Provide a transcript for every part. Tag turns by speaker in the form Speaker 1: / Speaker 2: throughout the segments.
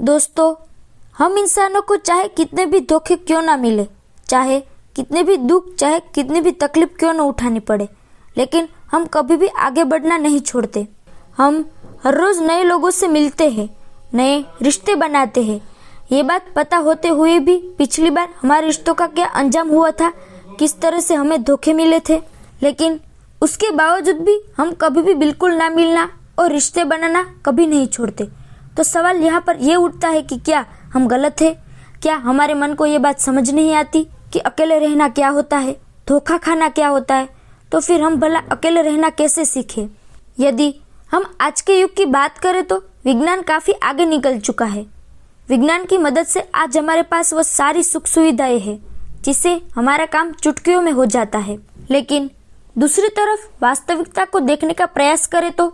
Speaker 1: दोस्तों, हम इंसानों को चाहे कितने भी धोखे क्यों ना मिले, चाहे कितने भी दुख, चाहे कितनी भी तकलीफ क्यों ना उठानी पड़े, लेकिन हम कभी भी आगे बढ़ना नहीं छोड़ते। हम हर रोज नए लोगों से मिलते हैं, नए रिश्ते बनाते हैं। ये बात पता होते हुए भी पिछली बार हमारे रिश्तों का क्या अंजाम हुआ था, किस तरह से हमें धोखे मिले थे, लेकिन उसके बावजूद भी हम कभी भी बिल्कुल ना मिलना और रिश्ते बनाना कभी नहीं छोड़ते। तो सवाल यहाँ पर ये उठता है कि क्या हम गलत है? क्या हमारे मन को ये बात समझ नहीं आती कि अकेले रहना क्या होता है, धोखा खाना क्या होता है? तो फिर हम भला अकेले रहना कैसे सीखे? यदि हम आज के युग की बात करें तो विज्ञान काफी आगे निकल चुका है। विज्ञान की मदद से आज हमारे पास वह सारी सुख सुविधाएं हैं जिससे हमारा काम चुटकियों में हो जाता है। लेकिन दूसरी तरफ वास्तविकता को देखने का प्रयास करें तो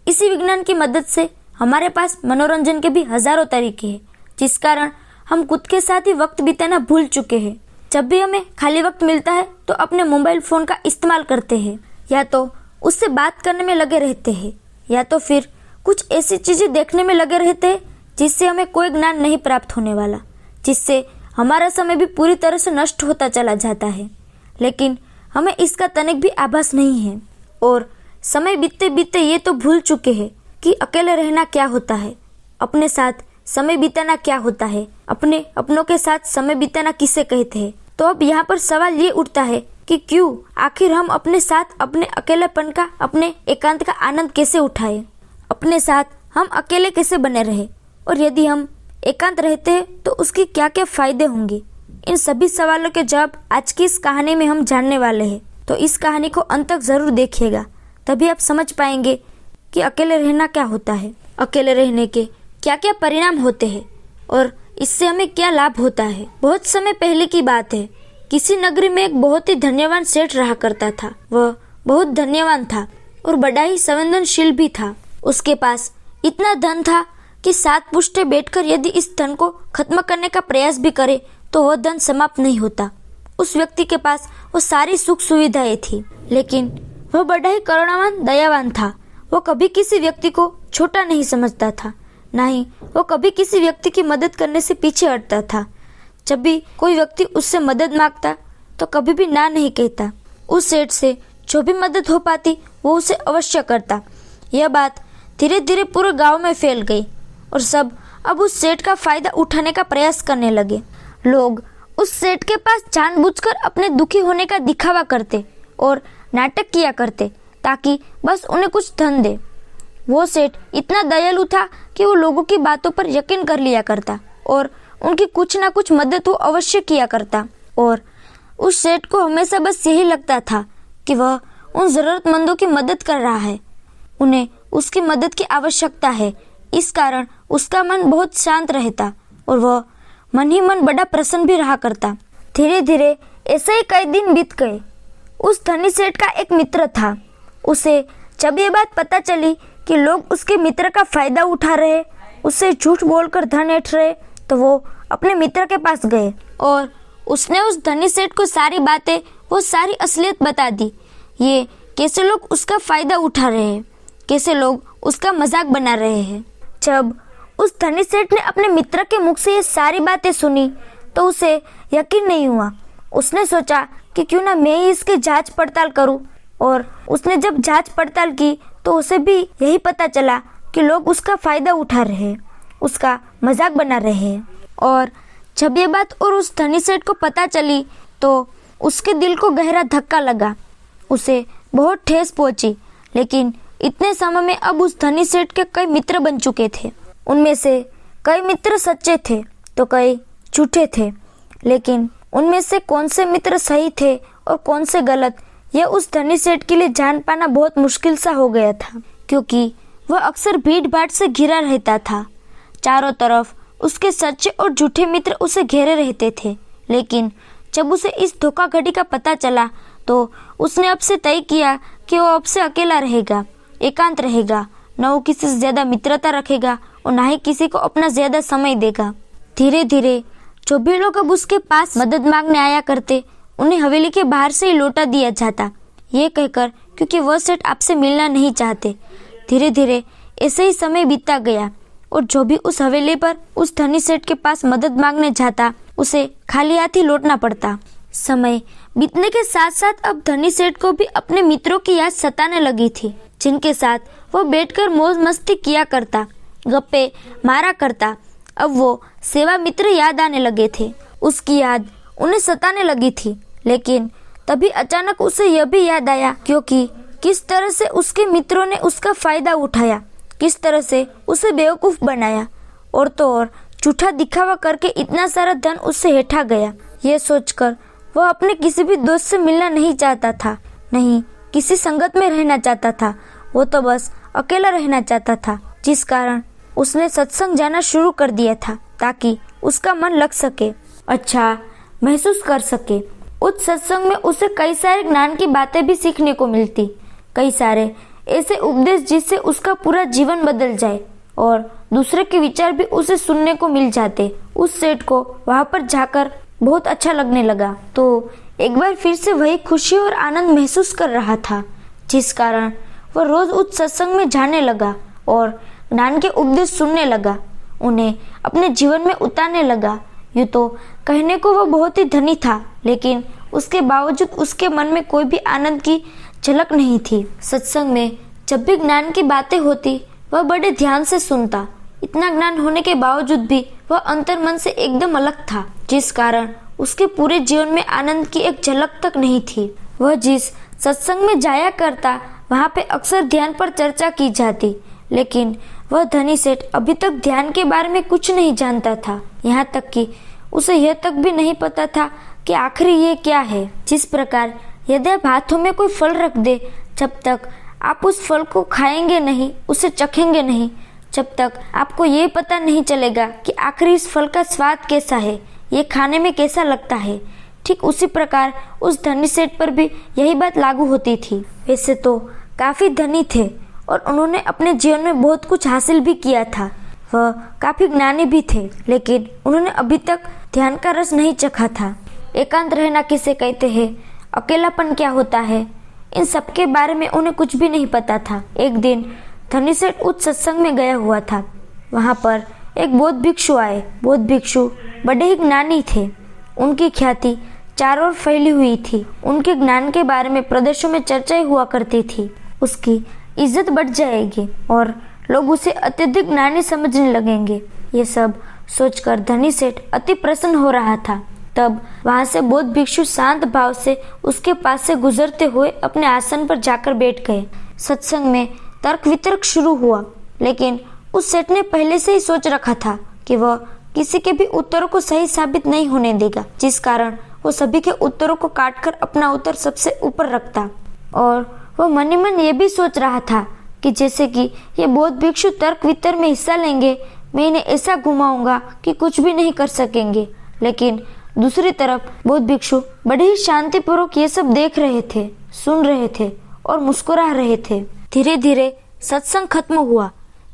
Speaker 1: इसी विज्ञान की मदद से हमारे पास मनोरंजन के भी हजारों तरीके हैं, जिस कारण हम खुद के साथ ही वक्त बिताना भूल चुके हैं। जब भी हमें खाली वक्त मिलता है तो अपने मोबाइल फोन का इस्तेमाल करते हैं, या तो उससे बात करने में लगे रहते हैं, या तो फिर कुछ ऐसी चीजें देखने में लगे रहते हैं जिससे हमें कोई ज्ञान नहीं प्राप्त होने वाला, जिससे हमारा समय भी पूरी तरह से नष्ट होता चला जाता है। लेकिन हमें इसका तनिक भी आभास नहीं है और समय बीतते बीतते ये तो भूल चुके हैं कि अकेले रहना क्या होता है, अपने साथ समय बिताना क्या होता है, अपने अपनों के साथ समय बिताना किसे कहते हैं। तो अब यहाँ पर सवाल ये उठता है कि क्यों आखिर हम अपने साथ अपने अकेलेपन का, अपने एकांत का आनंद कैसे उठाए, अपने साथ हम अकेले कैसे बने रहे, और यदि हम एकांत रहते हैं तो उसके क्या क्या फायदे होंगे। इन सभी सवालों के जवाब आज की इस कहानी में हम जानने वाले हैं। तो इस कहानी को अंत तक जरूर देखिएगा, तभी आप समझ पाएंगे कि अकेले रहना क्या होता है, अकेले रहने के क्या क्या परिणाम होते हैं और इससे हमें क्या लाभ होता है। बहुत समय पहले की बात है, किसी नगरी में एक बहुत ही धन्यवान सेठ रहा करता था। वह बहुत धन्यवान था और बड़ा ही संवेदनशील भी था। उसके पास इतना धन था कि 7 पुश्ते बैठकर यदि इस धन को खत्म करने का प्रयास भी करे तो वह धन समाप्त नहीं होता। उस व्यक्ति के पास वो सारी सुख सुविधाएं थी, लेकिन वह बड़ा ही करुणावान, दयावान था। वो कभी किसी व्यक्ति को छोटा नहीं समझता था, ना ही वो कभी किसी व्यक्ति की मदद करने से पीछे हटता था। जब भी कोई व्यक्ति उससे मदद मांगता तो कभी भी ना नहीं कहता। उस सेठ से जो भी मदद हो पाती वो उसे अवश्य करता। यह बात धीरे धीरे पूरे गांव में फैल गई और सब अब उस सेठ का फायदा उठाने का प्रयास करने लगे। लोग उस सेठ के पास जानबूझकर अपने दुखी होने का दिखावा करते और नाटक किया करते ताकि बस उन्हें कुछ धन दे। वो सेठ इतना दयालु था कि वो लोगों की बातों पर यकीन कर लिया करता और उनकी कुछ ना कुछ मदद वो अवश्य किया करता। और उस सेठ को हमेशा बस यही लगता था कि वह उन जरूरतमंदों की मदद कर रहा है, उन्हें उसकी मदद की आवश्यकता है। इस कारण उसका मन बहुत शांत रहता और वह मन ही मन बड़ा प्रसन्न भी रहा करता। धीरे धीरे ऐसे ही कई दिन बीत गए। उस धनी सेठ का एक मित्र था। उसे जब ये बात पता चली कि लोग उसके मित्र का फायदा उठा रहे, उससे झूठ बोलकर धन ऐंठ रहे, तो वो अपने मित्र के पास गए और उसने उस धनी सेठ को सारी बातें, वो सारी असलियत बता दी। ये कैसे लोग उसका फायदा उठा रहे हैं, कैसे लोग उसका मजाक बना रहे हैं। जब उस धनी सेठ ने अपने मित्र के मुख से ये सारी बातें सुनी तो उसे यकीन नहीं हुआ। उसने सोचा कि क्यों ना मैं ही इसकी जांच पड़ताल करूं, और उसने जब जांच पड़ताल की तो उसे भी यही पता चला कि लोग उसका फायदा उठा रहे हैं, उसका मजाक बना रहे हैं। और जब ये बात और उस धनी सेठ को पता चली तो उसके दिल को गहरा धक्का लगा, उसे बहुत ठेस पहुंची। लेकिन इतने समय में अब उस धनी सेठ के कई मित्र बन चुके थे। उनमें से कई मित्र सच्चे थे तो कई झूठे थे, लेकिन उनमें से कौन से मित्र सही थे और कौन से गलत, यह उस धनी सेठ के लिए जान पाना बहुत मुश्किल सा हो गया था, क्योंकि वह अक्सर भीड़ भाड़ से घिरा रहता था। चारों तरफ उसके सच्चे और झूठे मित्र उसे घेरे रहते थे। लेकिन जब उसे इस धोखाधड़ी का पता चला तो उसने अब से तय किया कि वो अब से अकेला रहेगा, एकांत रहेगा, न वो किसी से ज्यादा मित्रता रखेगा और ना ही किसी को अपना ज्यादा समय देगा। धीरे धीरे जो भी लोग अब उसके पास मदद मांगने आया करते उन्हें हवेली के बाहर से ही लौटा दिया जाता, ये कहकर क्योंकि वह सेठ आपसे मिलना नहीं चाहते। धीरे धीरे ऐसे ही समय बीतता गया। और जो भी उस हवेली पर उस धनी सेठ के पास मदद मांगने जाता उसे खाली हाथ ही लौटना पड़ता। समय बीतने के साथ साथ अब धनी सेठ को भी अपने मित्रों की याद सताने लगी थी, जिनके साथ वो बैठकर मौज मस्ती किया करता, गप्पे मारा करता। अब वो सेवा मित्र याद आने लगे थे। उसकी याद उन्हें सताने लगी थी, लेकिन तभी अचानक उसे यह भी याद आया क्योंकि किस तरह से उसके मित्रों ने उसका फायदा उठाया, किस तरह से उसे बेवकूफ बनाया और तो और झूठा दिखावा करके इतना सारा धन उससे हेठा गया। ये सोचकर वह अपने किसी भी दोस्त से मिलना नहीं चाहता था, नहीं किसी संगत में रहना चाहता था। वो तो बस अकेला रहना चाहता था, जिस कारण उसने सत्संग जाना शुरू कर दिया था ताकि उसका मन लग सके, अच्छा महसूस कर सके। उस सत्संग में उसे कई सारे ज्ञान की बातें भी सीखने को मिलती, कई सारे ऐसे उपदेश जिससे उसका पूरा जीवन बदल जाए और दूसरे के विचार भी उसे सुनने को मिल जाते। उस सेठ को वहाँ पर जाकर बहुत अच्छा लगने लगा, तो एक बार फिर से वही खुशी और आनंद महसूस कर रहा था, जिस कारण वह रोज उस सत्संग में जाने लगा और ज्ञान के उपदेश सुनने लगा, उन्हें अपने जीवन में उतारने लगा। यूँ तो कहने को वह बहुत ही धनी था, लेकिन उसके बावजूद उसके मन में कोई भी आनंद की झलक नहीं थी। सत्संग में जब भी ज्ञान की बातें होती वह बड़े ध्यान से सुनता। इतना ज्ञान होने के बावजूद भी वह अंतर मन से एकदम अलग था, जिस कारण उसके पूरे जीवन में आनंद की एक झलक तक नहीं थी। वह जिस सत्संग में जाया करता वहाँ पे अक्सर ध्यान पर चर्चा की जाती, लेकिन वह धनी सेठ अभी तक ध्यान के बारे में कुछ नहीं जानता था। यहाँ तक कि उसे यह तक भी नहीं पता था कि आखिर ये क्या है। जिस प्रकार यदि आप हाथों में कोई फल रख दे, जब तक आप उस फल को खाएंगे नहीं, उसे चखेंगे नहीं, जब तक आपको ये पता नहीं चलेगा कि आखिर इस फल का स्वाद कैसा है, ये खाने में कैसा लगता है। ठीक उसी प्रकार उस धनी सेठ पर भी यही बात लागू होती थी। वैसे तो काफी धनी थे और उन्होंने अपने जीवन में बहुत कुछ हासिल भी किया था, वह काफी ज्ञानी भी थे, लेकिन उन्होंने अभी तक ध्यान का रस नहीं चखा था। एकांत रहना किसे कहते हैं, अकेलापन क्या होता है, इन सब के बारे में उन्हें कुछ भी नहीं पता था। एक दिन धनी सेठ उस सत्संग में गया हुआ था। वहाँ पर एक बौद्ध भिक्षु आए। बौद्ध भिक्षु बड़े ही ज्ञानी थे, उनकी ख्याति चारों ओर फैली हुई थी। उनके ज्ञान के बारे में प्रदेशों में चर्चाएं हुआ करती थी। उसकी इज्जत बढ़ जाएगी और लोग उसे अत्यधिक ज्ञानी समझने लगेंगे। ये सब सोचकर धनी सेठ अति प्रसन्न हो रहा था। तब वहां से बौद्ध भिक्षु शांत भाव से उसके पास से गुजरते हुए अपने आसन पर जाकर बैठ गए। सत्संग में तर्क वितर्क शुरू हुआ, लेकिन उस सेठ ने पहले से ही सोच रखा था कि वह किसी के भी उत्तरों को सही साबित नहीं होने देगा, जिस कारण वो सभी के उत्तरों को काटकर अपना उत्तर सबसे ऊपर रखता। और वह मन ही मन ये भी सोच रहा था कि जैसे कि ये बौद्ध भिक्षु तर्क वितर्क में हिस्सा लेंगे, मैं इन्हें ऐसा घुमाऊंगा कि कुछ भी नहीं कर सकेंगे। लेकिन दूसरी तरफ बौद्ध भिक्षु बड़े ही शांतिपूर्वक ये सब देख रहे थे, सुन रहे थे और मुस्कुरा रहे थे। धीरे धीरे सत्संग खत्म हुआ,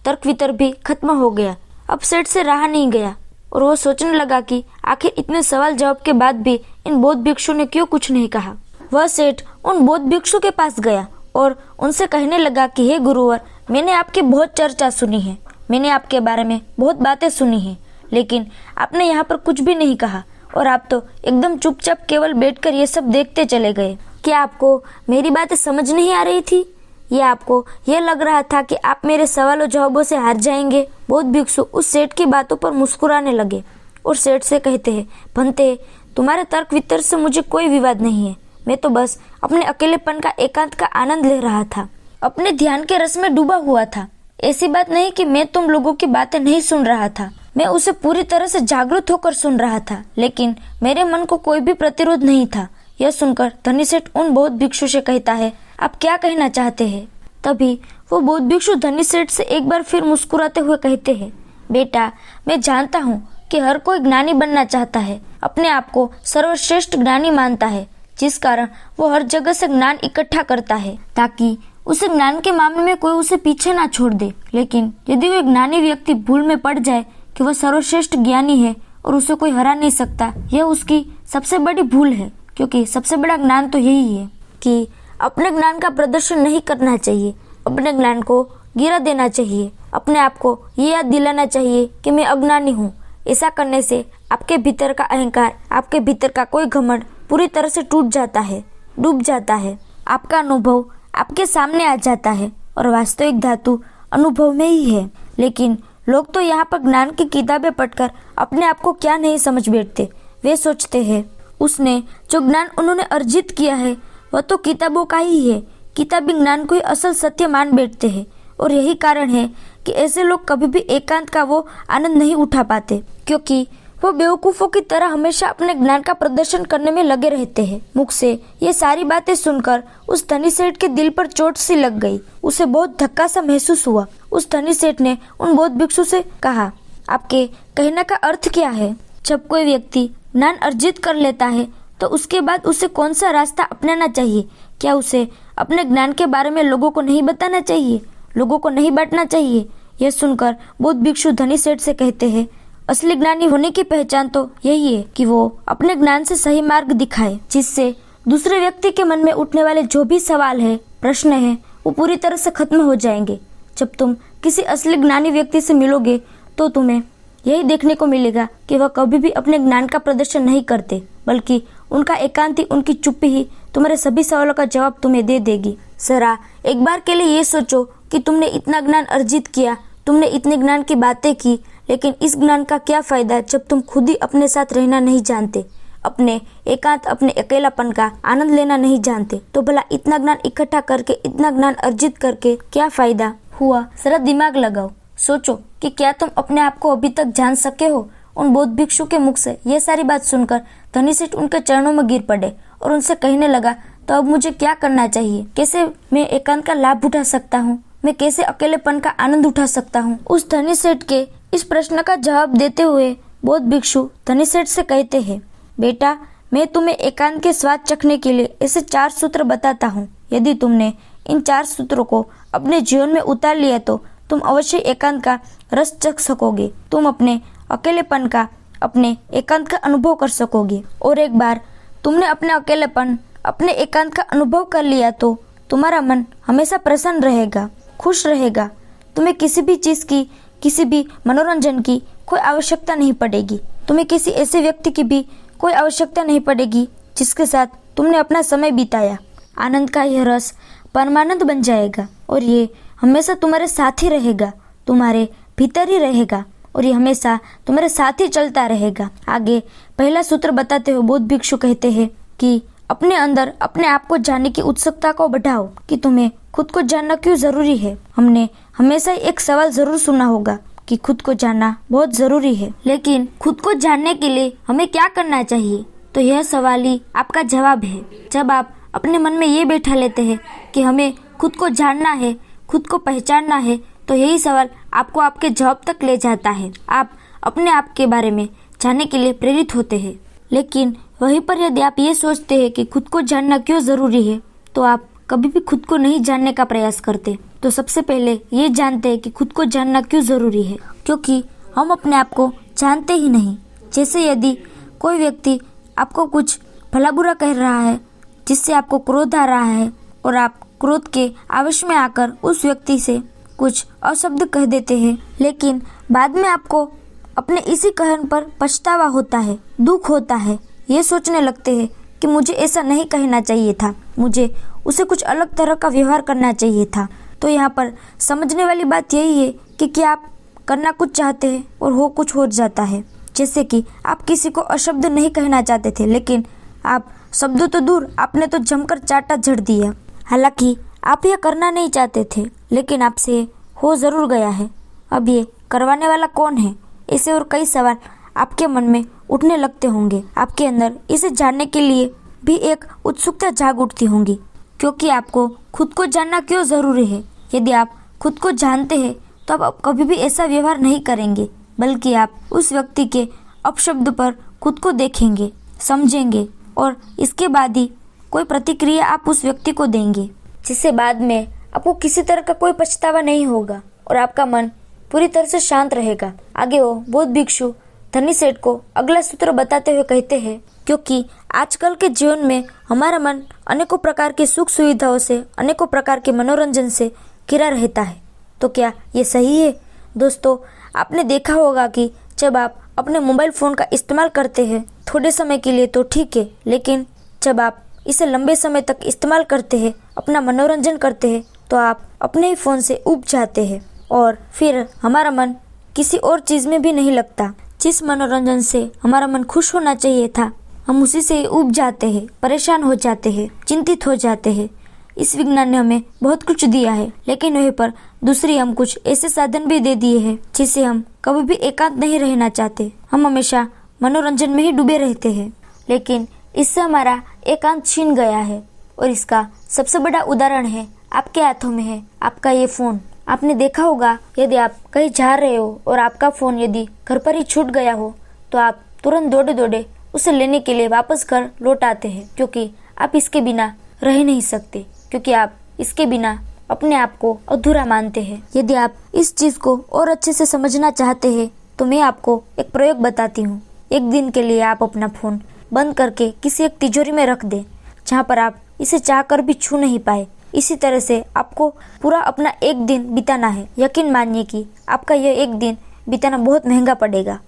Speaker 1: तर्क वितर्क भी खत्म हो गया। अब सेठ से रहा नहीं गया और वो सोचने लगा कि आखिर इतने सवाल जवाब के बाद भी इन बौद्ध भिक्षु ने क्यों कुछ नहीं कहा। वह सेठ उन बौद्ध भिक्षु के पास गया और उनसे कहने लगा कि हे गुरुवर, मैंने आपकी बहुत चर्चा सुनी है, मैंने आपके बारे में बहुत बातें सुनी हैं, लेकिन आपने यहाँ पर कुछ भी नहीं कहा और आप तो एकदम चुपचाप केवल बैठकर ये सब देखते चले गए। क्या आपको मेरी बातें समझ नहीं आ रही थी? या आपको यह लग रहा था कि आप मेरे सवालों जवाबों से हार जाएंगे? बौद्ध भिक्षु उस सेठ की बातों पर मुस्कुराने लगे और सेठ से कहते हैं, भंते, तुम्हारे तर्क वितर्क से मुझे कोई विवाद नहीं है, मैं तो बस अपने अकेलेपन का एकांत का आनंद ले रहा था, अपने ध्यान के रस में डूबा हुआ था। ऐसी बात नहीं कि मैं तुम लोगों की बातें नहीं सुन रहा था, मैं उसे पूरी तरह से जागरूक होकर सुन रहा था, लेकिन मेरे मन को कोई भी प्रतिरोध नहीं था। यह सुनकर धनी सेठ उन बौद्ध भिक्षु से कहता है, आप क्या कहना चाहते हैं? तभी वो बौद्ध भिक्षु धनी सेठ से एक बार फिर मुस्कुराते हुए कहते हैं, बेटा, मैं जानता हूँ कि हर कोई ज्ञानी बनना चाहता है, अपने आप को सर्वश्रेष्ठ ज्ञानी मानता है, जिस कारण वो हर जगह से ज्ञान इकट्ठा करता है ताकि उसे ज्ञान के मामले में कोई उसे पीछे ना छोड़ दे। लेकिन यदि वो ज्ञानी व्यक्ति भूल में पड़ जाए कि वह सर्वश्रेष्ठ ज्ञानी है और उसे कोई हरा नहीं सकता, यह उसकी सबसे बड़ी भूल है, क्योंकि सबसे बड़ा ज्ञान तो यही है कि अपने ज्ञान का प्रदर्शन नहीं करना चाहिए, अपने ज्ञान को गिरा देना चाहिए अपने आप को ये याद दिलाना चाहिए कि मैं अज्ञानी हूँ। ऐसा करने से आपके भीतर का अहंकार, आपके भीतर का कोई घमंड पूरी तरह से टूट जाता है, डूब जाता है। आपका अनुभव आपके सामने आ जाता है और वास्तविक धातु अनुभव में ही है। लेकिन लोग तो यहाँ पर ज्ञान की किताबें पढ़कर अपने आप को क्या नहीं समझ बैठते। वे सोचते हैं उसने जो ज्ञान उन्होंने अर्जित किया है वह तो किताबों का ही है। किताबी ज्ञान को ही असल सत्य मान बैठते हैं और यही कारण है कि ऐसे लोग कभी भी एकांत का वो आनंद नहीं उठा पाते, क्योंकि वो बेवकूफ़ों की तरह हमेशा अपने ज्ञान का प्रदर्शन करने में लगे रहते हैं। मुख से ये सारी बातें सुनकर उस धनी सेठ के दिल पर चोट सी लग गई। उसे बहुत धक्का सा महसूस हुआ। उस धनी सेठ ने उन बौद्ध भिक्षु से कहा, आपके कहने का अर्थ क्या है? जब कोई व्यक्ति ज्ञान अर्जित कर लेता है तो उसके बाद उसे कौन सा रास्ता अपनाना चाहिए? क्या उसे अपने ज्ञान के बारे में लोगों को नहीं बताना चाहिए, लोगों को नहीं बांटना चाहिए? यह सुनकर बौद्ध भिक्षु धनी सेठ से कहते हैं, असली ज्ञानी होने की पहचान तो यही है कि वो अपने ज्ञान से सही मार्ग दिखाए, जिससे दूसरे व्यक्ति के मन में उठने वाले जो भी सवाल है, प्रश्न है, वो पूरी तरह से खत्म हो जाएंगे। जब तुम किसी असली ज्ञानी व्यक्ति से मिलोगे तो तुम्हें यही देखने को मिलेगा कि वह कभी भी अपने ज्ञान का प्रदर्शन नहीं करते, बल्कि उनका एकांत ही, उनकी चुप्पी ही तुम्हारे सभी सवालों का जवाब तुम्हें दे देगी। जरा एक बार के लिए ये सोचो कि तुमने इतना ज्ञान अर्जित किया, तुमने इतने ज्ञान की बातें की, लेकिन इस ज्ञान का क्या फायदा जब तुम खुद ही अपने साथ रहना नहीं जानते, अपने एकांत, अपने अकेलापन का आनंद लेना नहीं जानते। तो भला इतना ज्ञान इकट्ठा करके, इतना ज्ञान अर्जित करके क्या फायदा हुआ? जरा दिमाग लगाओ, सोचो कि क्या तुम अपने आप को अभी तक जान सके हो? उन बौद्ध भिक्षु के मुख से यह सारी बात सुनकर धनी सेठ उनके चरणों में गिर पड़े और उनसे कहने लगा, तो अब मुझे क्या करना चाहिए? कैसे मैं एकांत का लाभ उठा सकता हूँ? मैं कैसे अकेलेपन का आनंद उठा सकता हूँ? उस धनी सेठ के इस प्रश्न का जवाब देते हुए बौद्ध भिक्षु धनी सेठ से कहते हैं, बेटा, मैं तुम्हें एकांत के स्वाद चखने के लिए ऐसे 4 सूत्र बताता हूँ। यदि तुमने इन 4 सूत्रों को अपने जीवन में उतार लिया तो तुम अवश्य एकांत का रस चख सकोगे। तुम अपने अकेलेपन का, अपने एकांत का अनुभव कर सकोगे। और एक बार तुमने अपने अकेलेपन, अपने एकांत का अनुभव कर लिया तो तुम्हारा मन हमेशा प्रसन्न रहेगा, खुश रहेगा। तुम्हें किसी भी चीज़ की, किसी भी मनोरंजन की कोई आवश्यकता नहीं पड़ेगी। तुम्हें किसी ऐसे व्यक्ति की भी कोई आवश्यकता नहीं पड़ेगी जिसके साथ तुमने अपना समय बिताया। आनंद का यह रस परमानंद बन जाएगा और ये हमेशा तुम्हारे साथ ही रहेगा, तुम्हारे भीतर ही रहेगा और ये हमेशा तुम्हारे साथ ही चलता रहेगा। आगे पहला सूत्र बताते हुए बौद्ध भिक्षु कहते हैं कि अपने अंदर अपने आप को जानने की उत्सुकता को बढ़ाओ कि तुम्हें खुद को जानना क्यों जरूरी है। हमने हमेशा एक सवाल जरूर सुना होगा कि खुद को जानना बहुत जरूरी है, लेकिन खुद को जानने के लिए हमें क्या करना चाहिए? तो यह सवाल ही आपका जवाब है। जब आप अपने मन में ये बैठा लेते हैं कि हमें खुद को जानना है, खुद को पहचानना है, तो यही सवाल आपको आपके जवाब तक ले जाता है। आप अपने आप के बारे में जानने के लिए प्रेरित होते हैं। लेकिन वहीं पर यदि आप ये सोचते हैं कि खुद को जानना क्यों जरूरी है, तो आप कभी भी खुद को नहीं जानने का प्रयास करते। तो सबसे पहले ये जानते हैं कि खुद को जानना क्यों जरूरी है, क्योंकि हम अपने आप को जानते ही नहीं। जैसे यदि कोई व्यक्ति आपको कुछ भला बुरा कह रहा है, जिससे आपको क्रोध आ रहा है और आप क्रोध के आवेश में आकर उस व्यक्ति से कुछ अशब्द कह देते हैं, लेकिन बाद में आपको अपने इसी कहन पर पछतावा होता है, दुख होता है, ये सोचने लगते हैं कि मुझे ऐसा नहीं कहना चाहिए था, मुझे उसे कुछ अलग तरह का व्यवहार करना चाहिए था। तो यहाँ पर समझने वाली बात यही है कि क्या आप करना कुछ चाहते हैं और हो कुछ हो जाता है। जैसे कि आप किसी को अशब्द नहीं कहना चाहते थे, लेकिन आप शब्दों तो दूर, आपने तो जमकर चाटा झड़ दिया। हालांकि आप यह करना नहीं चाहते थे, लेकिन आपसे हो जरूर गया है। अब ये करवाने वाला कौन है? ऐसे और कई सवाल आपके मन में उठने लगते होंगे। आपके अंदर इसे जानने के लिए भी एक उत्सुकता जाग उठती होंगी, क्योंकि आपको खुद को जानना क्यों जरूरी है। यदि आप खुद को जानते हैं तो आप कभी भी ऐसा व्यवहार नहीं करेंगे, बल्कि आप उस व्यक्ति के अपशब्द पर खुद को देखेंगे, समझेंगे और इसके बाद ही कोई प्रतिक्रिया आप उस व्यक्ति को देंगे, जिससे बाद में आपको किसी तरह का कोई पछतावा नहीं होगा और आपका मन पूरी तरह से शांत रहेगा। आगे वो बौद्ध भिक्षु धनी सेठ को अगला सूत्र बताते हुए कहते हैं, क्योंकि आजकल के जीवन में हमारा मन अनेकों प्रकार की सुख सुविधाओं से, अनेकों प्रकार के मनोरंजन से घिरा रहता है। तो क्या ये सही है? दोस्तों, आपने देखा होगा कि जब आप अपने मोबाइल फ़ोन का इस्तेमाल करते हैं थोड़े समय के लिए तो ठीक है, लेकिन जब आप इसे लंबे समय तक इस्तेमाल करते हैं, अपना मनोरंजन करते हैं, तो आप अपने ही फ़ोन से ऊब जाते हैं और फिर हमारा मन किसी और चीज़ में भी नहीं लगता। जिस मनोरंजन से हमारा मन खुश होना चाहिए था, हम उसी से ऊब जाते हैं, परेशान हो जाते हैं, चिंतित हो जाते हैं। इस विज्ञान ने हमें बहुत कुछ दिया है, लेकिन वहीं पर दूसरी हम कुछ ऐसे साधन भी दे दिए हैं जिससे हम कभी भी एकांत नहीं रहना चाहते। हम हमेशा मनोरंजन में ही डूबे रहते हैं, लेकिन इससे हमारा एकांत छीन गया है। और इसका सबसे बड़ा उदाहरण है आपके हाथों में है आपका ये फ़ोन। आपने देखा होगा, यदि आप कहीं जा रहे हो और आपका फ़ोन यदि घर पर ही छूट गया हो तो आप तुरंत दौड़े दौड़े उसे लेने के लिए वापस घर लौट आते हैं, क्योंकि आप इसके बिना रह नहीं सकते, क्योंकि आप इसके बिना अपने आप को अधूरा मानते हैं। यदि आप इस चीज़ को और अच्छे से समझना चाहते हैं तो मैं आपको एक प्रयोग बताती हूँ। एक दिन के लिए आप अपना फ़ोन बंद करके किसी एक तिजोरी में रख दें, जहाँ पर आप इसे चाहकर भी छू नहीं पाए। इसी तरह से आपको पूरा अपना एक दिन बिताना है। यकीन मानिए कि आपका यह एक दिन बिताना बहुत महंगा पड़ेगा,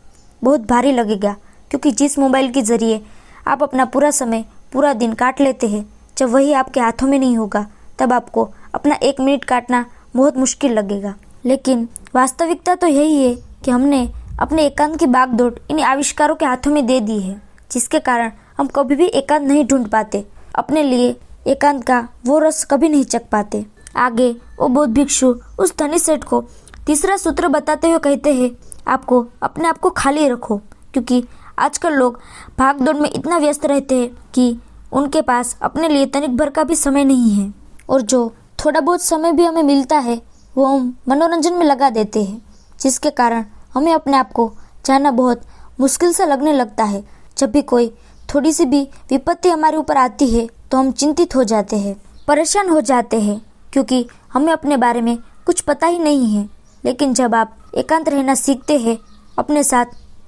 Speaker 1: बहुत भारी लगेगा, क्योंकि जिस मोबाइल के ज़रिए आप अपना पूरा समय, पूरा दिन काट लेते हैं, जब वही आपके हाथों में नहीं होगा तब आपको अपना 1 मिनट काटना बहुत मुश्किल लगेगा। लेकिन वास्तविकता तो यही है कि हमने अपने एकांत की भागदौड़ इन आविष्कारों के हाथों में दे दी है, जिसके कारण हम कभी भी एकांत नहीं ढूंढ पाते, अपने लिए एकांत का वो रस कभी नहीं चख पाते। आगे वो बौद्ध भिक्षु उस धनी सेठ को तीसरा सूत्र बताते हुए कहते हैं, आपको अपने आप को खाली रखो, क्योंकि आजकल लोग भागदौड़ में इतना व्यस्त रहते हैं कि उनके पास अपने लिए तनिक भर का भी समय नहीं है, और जो थोड़ा बहुत समय भी हमें मिलता है वो हम मनोरंजन में लगा देते हैं, जिसके कारण हमें अपने आप को जानना बहुत मुश्किल सा लगने लगता है। जब भी कोई थोड़ी सी भी विपत्ति हमारे ऊपर आती है तो हम चिंतित हो जाते हैं, परेशान हो जाते हैं, क्योंकि हमें अपने बारे में कुछ पता ही नहीं है। लेकिन जब आप एकांत रहना सीखते हैं, अपने साथ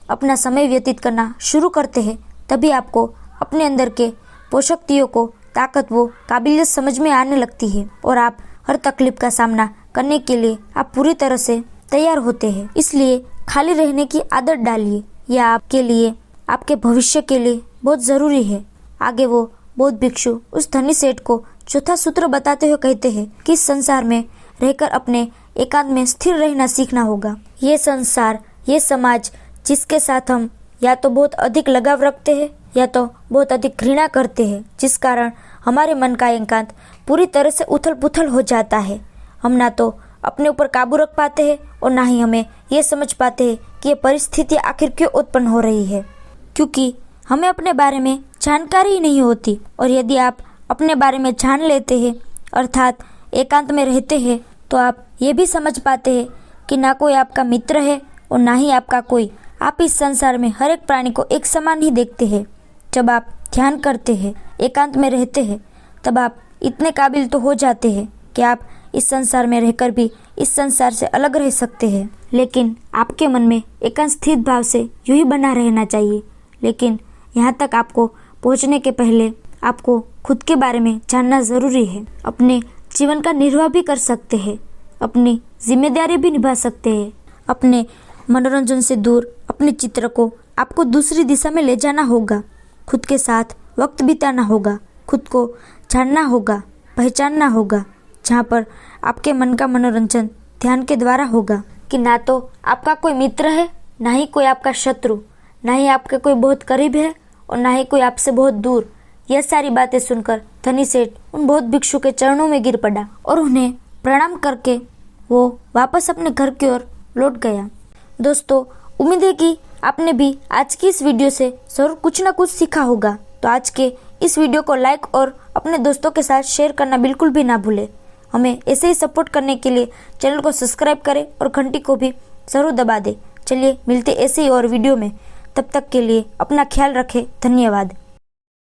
Speaker 1: अपना समय व्यतीत करना शुरू करते हैं, तभी आपको अपने अंदर के पोषक को, ताकत, वो काबिलियत समझ में आने लगती है और आप हर तकलीफ का सामना करने के लिए आप पूरी तरह से तैयार होते हैं। इसलिए खाली रहने की आदत डालिए, यह आपके लिए, आपके भविष्य के लिए बहुत ज़रूरी है। आगे वो बौद्ध भिक्षु उस धनी सेठ को चौथा सूत्र बताते हुए कहते हैं कि इस संसार में रहकर अपने एकांत में स्थिर रहना सीखना होगा। ये संसार, ये समाज जिसके साथ हम या तो बहुत अधिक लगाव रखते हैं या तो बहुत अधिक घृणा करते हैं, जिस कारण हमारे मन का एकांत पूरी तरह से उथल पुथल हो जाता है। हम ना तो अपने ऊपर काबू रख पाते हैं और ना ही हमें ये समझ पाते हैं कि ये परिस्थिति आखिर क्यों उत्पन्न हो रही है, क्योंकि हमें अपने बारे में जानकारी ही नहीं होती। और यदि आप अपने बारे में जान लेते हैं, अर्थात एकांत में रहते हैं, तो आप ये भी समझ पाते हैं कि ना कोई आपका मित्र है और ना ही आपका कोई। आप इस संसार में हर एक प्राणी को एक समान ही देखते हैं। जब आप ध्यान करते हैं, एकांत में रहते हैं, तब आप इतने काबिल तो हो जाते हैं कि आप इस संसार में रहकर भी इस संसार से अलग रह सकते हैं। लेकिन आपके मन में एकांत स्थित भाव से यूं ही बना रहना चाहिए। लेकिन यहाँ तक आपको पहुँचने के पहले आपको खुद के बारे में जानना ज़रूरी है। अपने जीवन का निर्वाह भी कर सकते हैं, अपनी जिम्मेदारी भी निभा सकते हैं। अपने मनोरंजन से दूर अपने चित्र को आपको दूसरी दिशा में ले जाना होगा। खुद के साथ वक्त बिताना होगा, खुद को जानना होगा, पहचानना होगा, जहाँ पर आपके मन का मनोरंजन ध्यान के द्वारा होगा। कि ना तो आपका कोई मित्र है, ना ही कोई आपका शत्रु, ना ही आपके कोई बहुत करीब है और ना ही कोई आपसे बहुत दूर। यह सारी बातें सुनकर धनी सेठ उन बौद्ध भिक्षु के चरणों में गिर पड़ा और उन्हें प्रणाम करके वो वापस अपने घर की ओर लौट गया। दोस्तों, उम्मीद है कि आपने भी आज की इस वीडियो से ज़रूर कुछ ना कुछ सीखा होगा। तो आज के इस वीडियो को लाइक और अपने दोस्तों के साथ शेयर करना बिल्कुल भी ना भूलें। हमें ऐसे ही सपोर्ट करने के लिए चैनल को सब्सक्राइब करें और घंटी को भी ज़रूर दबा दें। चलिए मिलते ऐसे ही और वीडियो में, तब तक के लिए अपना ख्याल रखें। धन्यवाद।